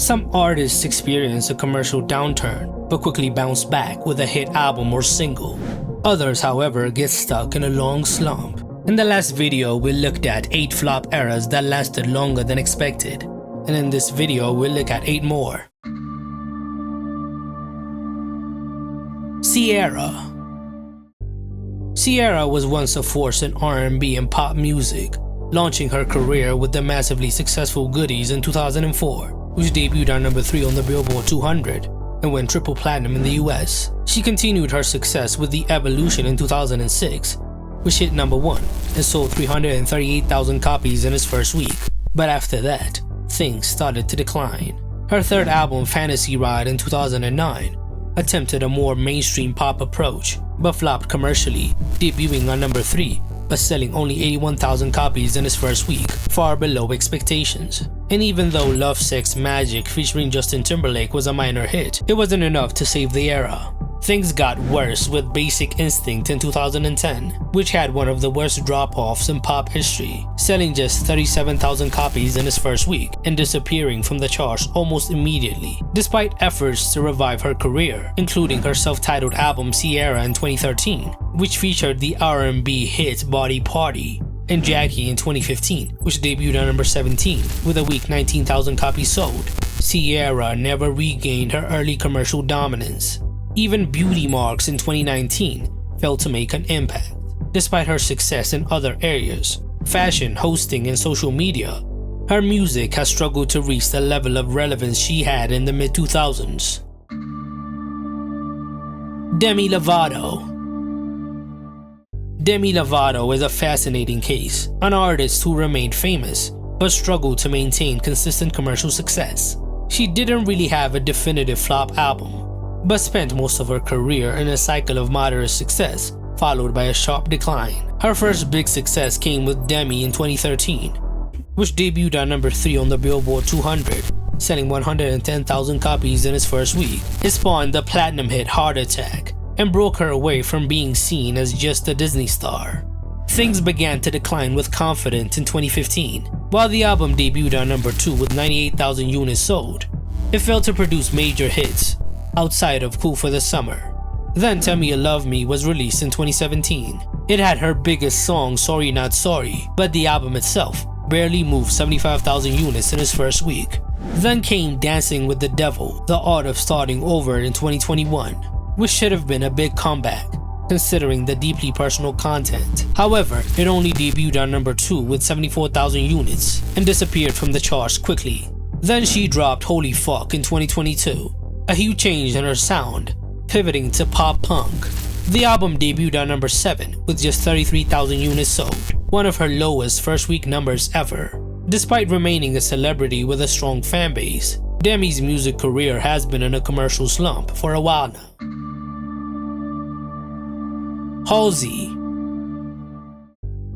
Some artists experience a commercial downturn but quickly bounce back with a hit album or single. Others, however, get stuck in a long slump. In the last video, we looked at 8 flop eras that lasted longer than expected. And in this video, we'll look at 8 more. Ciara. Ciara was once a force in R&B and pop music, launching her career with the massively successful Goodies in 2004, which debuted at number 3 on the Billboard 200 and went triple platinum in the US. She continued her success with The Evolution in 2006, which hit number 1 and sold 338,000 copies in its first week. But after that, things started to decline. Her third album, Fantasy Ride in 2009, attempted a more mainstream pop approach, but flopped commercially, debuting on number 3, but selling only 81,000 copies in its first week, far below expectations. And even though Love Sex Magic featuring Justin Timberlake was a minor hit, it wasn't enough to save the era. Things got worse with Basic Instinct in 2010, which had one of the worst drop-offs in pop history, selling just 37,000 copies in its first week and disappearing from the charts almost immediately, despite efforts to revive her career, including her self-titled album Ciara in 2013, which featured the R&B hit Body Party, and Jackie in 2015, which debuted at number 17 with a week 19,000 copies sold. Ciara never regained her early commercial dominance. Even Beauty Marks in 2019 failed to make an impact. Despite her success in other areas, fashion, hosting, and social media, her music has struggled to reach the level of relevance she had in the mid-2000s. Demi Lovato. Demi Lovato is a fascinating case, an artist who remained famous but struggled to maintain consistent commercial success. She didn't really have a definitive flop album, but spent most of her career in a cycle of moderate success, followed by a sharp decline. Her first big success came with Demi in 2013, which debuted at number 3 on the Billboard 200, selling 110,000 copies in its first week. It spawned the platinum hit Heart Attack and broke her away from being seen as just a Disney star. Things began to decline with Confident in 2015. While the album debuted at number 2 with 98,000 units sold, it failed to produce major hits outside of Cool for the Summer. Then Tell Me You Love Me was released in 2017. It had her biggest song Sorry Not Sorry, but the album itself barely moved 75,000 units in its first week. Then came Dancing with the Devil, The Art of Starting Over in 2021, which should have been a big comeback considering the deeply personal content. However, it only debuted at number 2 with 74,000 units and disappeared from the charts quickly. Then she dropped Holy Fuck in 2022. A huge change in her sound, pivoting to pop punk. The album debuted at number 7 with just 33,000 units sold, one of her lowest first week numbers ever. Despite remaining a celebrity with a strong fan base, Demi's music career has been in a commercial slump for a while now. Halsey.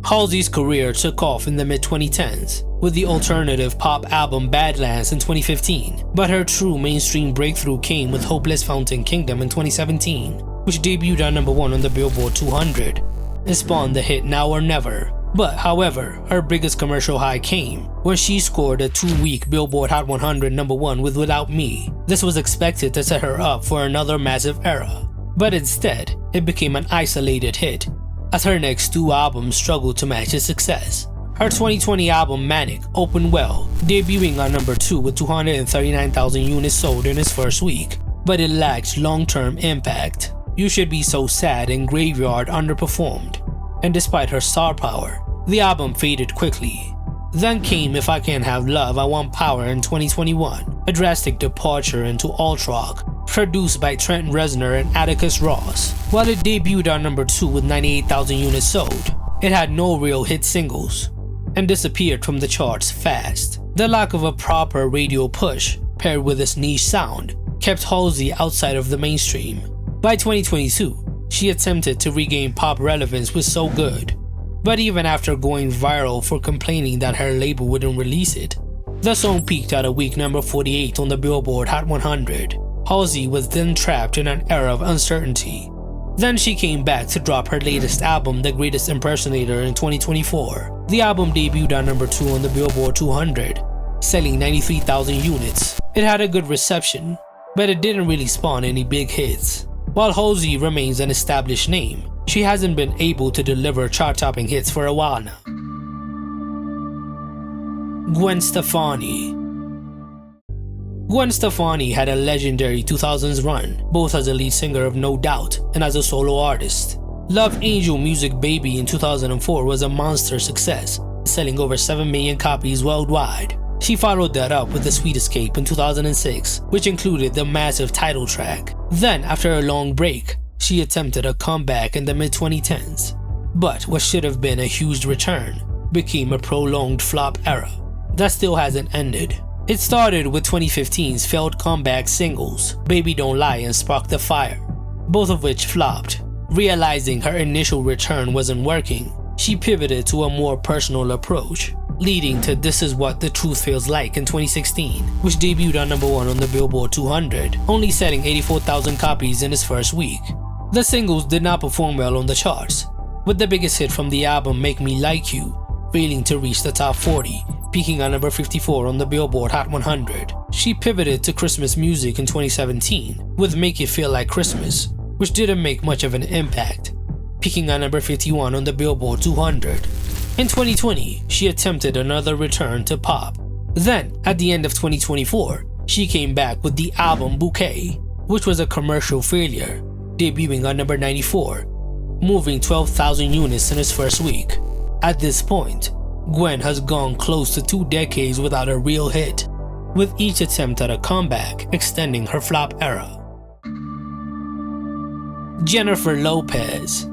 Halsey's career took off in the mid-2010s with the alternative pop album Badlands in 2015, but her true mainstream breakthrough came with Hopeless Fountain Kingdom in 2017, which debuted at number 1 on the Billboard 200 and spawned the hit Now or Never. But however, her biggest commercial high came when she scored a 2-week Billboard Hot 100 number 1 with Without Me. This was expected to set her up for another massive era, but instead, it became an isolated hit, as her next 2 albums struggled to match its success. Her 2020 album Manic opened well, debuting on number 2 with 239,000 units sold in its first week, but it lacked long-term impact. You Should Be So Sad and Graveyard underperformed, and despite her star power, the album faded quickly. Then came If I Can't Have Love, I Want Power in 2021, a drastic departure into alt-rock, produced by Trent Reznor and Atticus Ross. While it debuted on number 2 with 98,000 units sold, it had no real hit singles and disappeared from the charts fast. The lack of a proper radio push, paired with its niche sound, kept Halsey outside of the mainstream. By 2022, she attempted to regain pop relevance with So Good, but even after going viral for complaining that her label wouldn't release it, the song peaked at a week number 48 on the Billboard Hot 100. Halsey was then trapped in an era of uncertainty. Then she came back to drop her latest album, The Greatest Impersonator, in 2024. The album debuted at number 2 on the Billboard 200, selling 93,000 units. It had a good reception, but it didn't really spawn any big hits. While Halsey remains an established name, she hasn't been able to deliver chart-topping hits for a while now. Gwen Stefani. Gwen Stefani had a legendary 2000s run, both as a lead singer of No Doubt and as a solo artist. Love Angel Music Baby in 2004 was a monster success, selling over 7 million copies worldwide. She followed that up with The Sweet Escape in 2006, which included the massive title track. Then, after a long break, she attempted a comeback in the mid-2010s. But what should have been a huge return became a prolonged flop era that still hasn't ended. It started with 2015's failed comeback singles, Baby Don't Lie and Spark the Fire, both of which flopped. Realizing her initial return wasn't working, she pivoted to a more personal approach, leading to This Is What the Truth Feels Like in 2016, which debuted on #1 on the Billboard 200, only selling 84,000 copies in its first week. The singles did not perform well on the charts, with the biggest hit from the album Make Me Like You failing to reach the top 40, peaking on number 54 on the Billboard Hot 100. She pivoted to Christmas music in 2017 with Make It Feel Like Christmas, which didn't make much of an impact, peaking on number 51 on the Billboard 200. In 2020, she attempted another return to pop. Then, at the end of 2024, she came back with the album Bouquet, which was a commercial failure, debuting on number 94, moving 12,000 units in its first week. At this point, Gwen has gone close to 2 decades without a real hit, with each attempt at a comeback extending her flop era. Jennifer Lopez.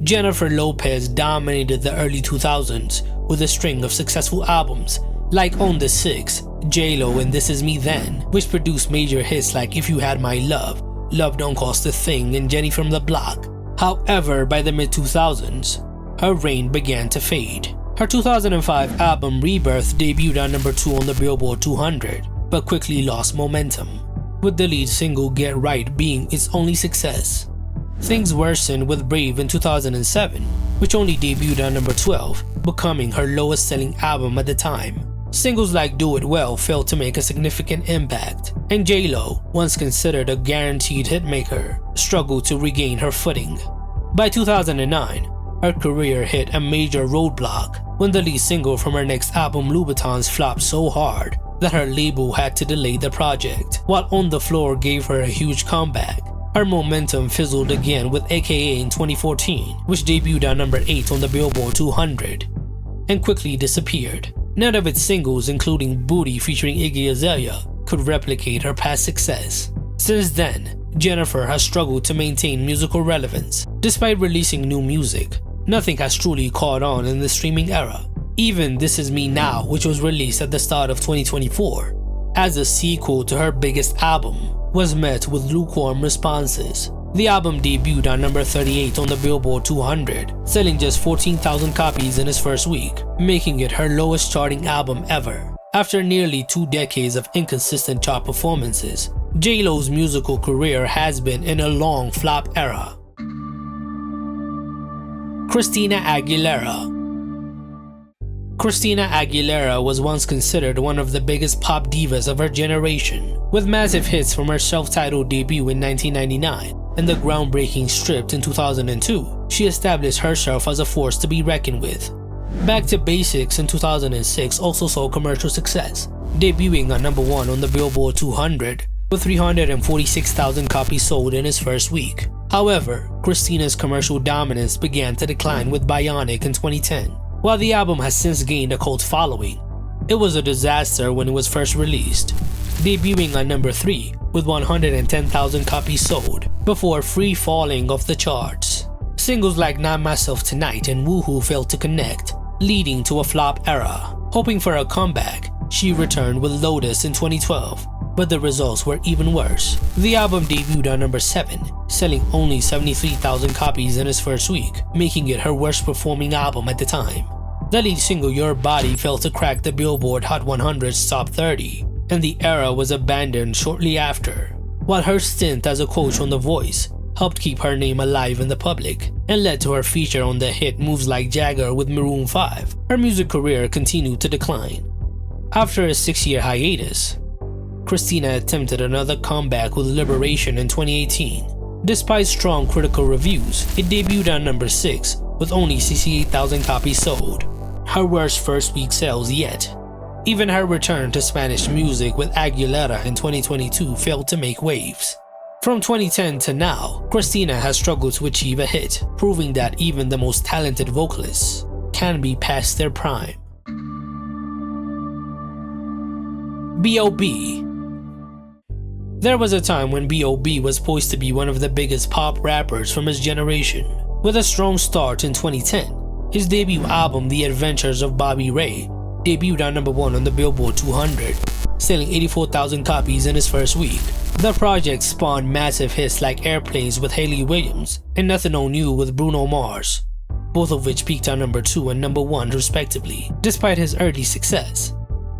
Jennifer Lopez dominated the early 2000s with a string of successful albums like On the Six, J-Lo and This Is Me Then, which produced major hits like If You Had My Love, Love Don't Cost a Thing and Jenny from the Block. However, by the mid-2000s, her reign began to fade. Her 2005 album Rebirth debuted on number 2 on the Billboard 200, but quickly lost momentum, with the lead single Get Right being its only success. Things worsened with Brave in 2007, which only debuted on number 12, becoming her lowest selling album at the time. Singles like Do It Well failed to make a significant impact, and J-Lo, once considered a guaranteed hitmaker, struggled to regain her footing. By 2009, her career hit a major roadblock when the lead single from her next album Louboutins flopped so hard that her label had to delay the project, while On the Floor gave her a huge comeback. Her momentum fizzled again with AKA in 2014, which debuted on number 8 on the Billboard 200, and quickly disappeared. None of its singles, including Booty featuring Iggy Azalea, could replicate her past success. Since then, Jennifer has struggled to maintain musical relevance. Despite releasing new music, nothing has truly caught on in the streaming era. Even This Is Me Now, which was released at the start of 2024, as a sequel to her biggest album, was met with lukewarm responses. The album debuted on number 38 on the Billboard 200, selling just 14,000 copies in its first week, making it her lowest charting album ever. After nearly 2 decades of inconsistent chart performances, J-Lo's musical career has been in a long flop era. Christina Aguilera. Christina Aguilera was once considered one of the biggest pop divas of her generation, with massive hits from her self-titled debut in 1999 and the groundbreaking Stripped in 2002. She established herself as a force to be reckoned with. Back to Basics in 2006 also saw commercial success, debuting on number 1 on the Billboard 200 with 346,000 copies sold in its first week. However, Christina's commercial dominance began to decline with Bionic in 2010. While the album has since gained a cult following, it was a disaster when it was first released, debuting on number 3 with 110,000 copies sold before free falling off the charts. Singles like Not Myself Tonight and Woohoo failed to connect, leading to a flop era. Hoping for a comeback, she returned with Lotus in 2012, but the results were even worse. The album debuted on number 7, selling only 73,000 copies in its first week, making it her worst performing album at the time. The lead single Your Body failed to crack the Billboard Hot 100's top 30, and the era was abandoned shortly after. While her stint as a coach on The Voice helped keep her name alive in the public and led to her feature on the hit Moves Like Jagger with Maroon 5. Her music career continued to decline. After a 6-year hiatus, Christina attempted another comeback with Liberation in 2018. Despite strong critical reviews, it debuted on number 6 with only 68,000 copies sold, her worst first week sales yet. Even her return to Spanish music with Aguilera in 2022 failed to make waves. From 2010 to now, Christina has struggled to achieve a hit, proving that even the most talented vocalists can be past their prime. B.o.B. There was a time when B.o.B was poised to be one of the biggest pop rappers from his generation. With a strong start in 2010, his debut album The Adventures of Bobby Ray debuted on number 1 on the Billboard 200, selling 84,000 copies in his first week. The project spawned massive hits like Airplanes with Hayley Williams and Nothing On You with Bruno Mars, both of which peaked on number 2 and number 1 respectively. Despite his early success,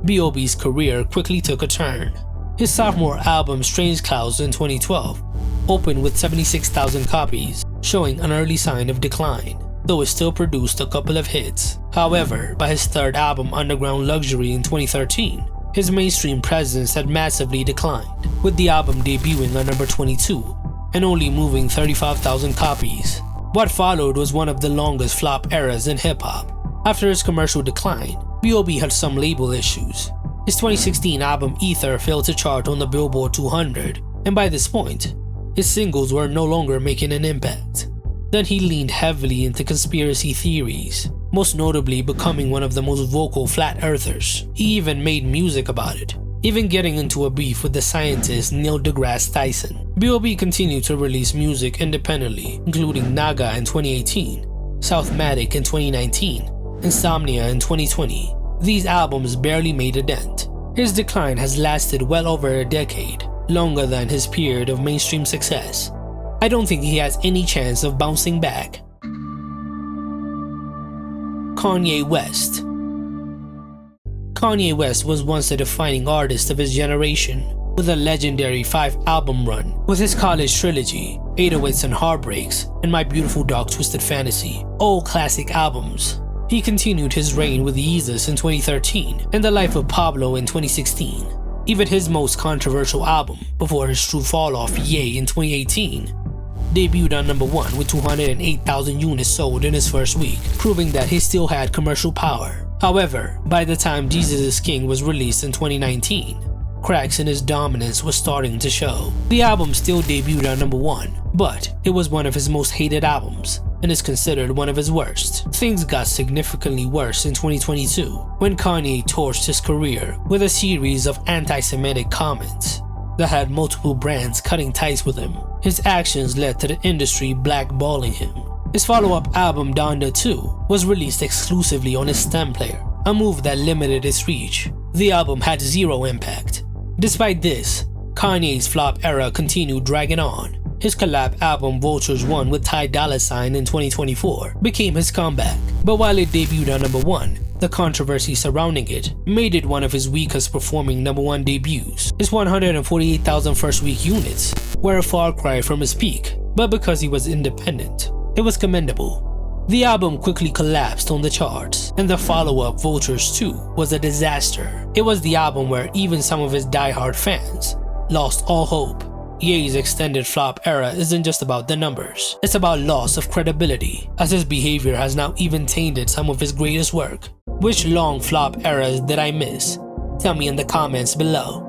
B.o.B's career quickly took a turn. His sophomore album Strange Clouds in 2012 opened with 76,000 copies, showing an early sign of decline, though it still produced a couple of hits. However, by his third album Underground Luxury in 2013, his mainstream presence had massively declined, with the album debuting on number 22 and only moving 35,000 copies. What followed was one of the longest flop eras in hip-hop. After his commercial decline, B.o.B had some label issues. His 2016 album Ether failed to chart on the Billboard 200, and by this point, his singles were no longer making an impact. Then he leaned heavily into conspiracy theories, most notably becoming one of the most vocal flat earthers. He even made music about it, even getting into a beef with the scientist Neil deGrasse Tyson. B.o.B continued to release music independently, including Naga in 2018, Southmatic in 2019, Insomnia in 2020. These albums barely made a dent. His decline has lasted well over a decade, longer than his period of mainstream success. I don't think he has any chance of bouncing back. Kanye West. Kanye West was once a defining artist of his generation, with a legendary 5-album run with his college trilogy, 808s and Heartbreaks, and My Beautiful Dark Twisted Fantasy, all classic albums. He continued his reign with Yeezus in 2013 and The Life of Pablo in 2016. Even his most controversial album, before his true fall-off Ye in 2018, debuted on number 1 with 208,000 units sold in his first week, proving that he still had commercial power. However, by the time Jesus is King was released in 2019, cracks in his dominance were starting to show. The album still debuted on number 1, but it was one of his most hated albums and is considered one of his worst. Things got significantly worse in 2022 when Kanye torched his career with a series of anti-Semitic comments that had multiple brands cutting ties with him. His actions led to the industry blackballing him. His follow-up album Donda 2 was released exclusively on his stem player, a move that limited its reach. The album had zero impact. Despite this, Kanye's flop era continued dragging on. His collab album Vultures 1 with Ty Dolla $ign in 2024 became his comeback, but while it debuted on number 1, the controversy surrounding it made it one of his weakest performing number 1 debuts. His 148,000 first week units were a far cry from his peak, but because he was independent, it was commendable. The album quickly collapsed on the charts, and the follow-up Vultures 2 was a disaster. It was the album where even some of his die-hard fans lost all hope. Ye's extended flop era isn't just about the numbers, it's about loss of credibility, as his behavior has now even tainted some of his greatest work. Which long flop eras did I miss? Tell me in the comments below.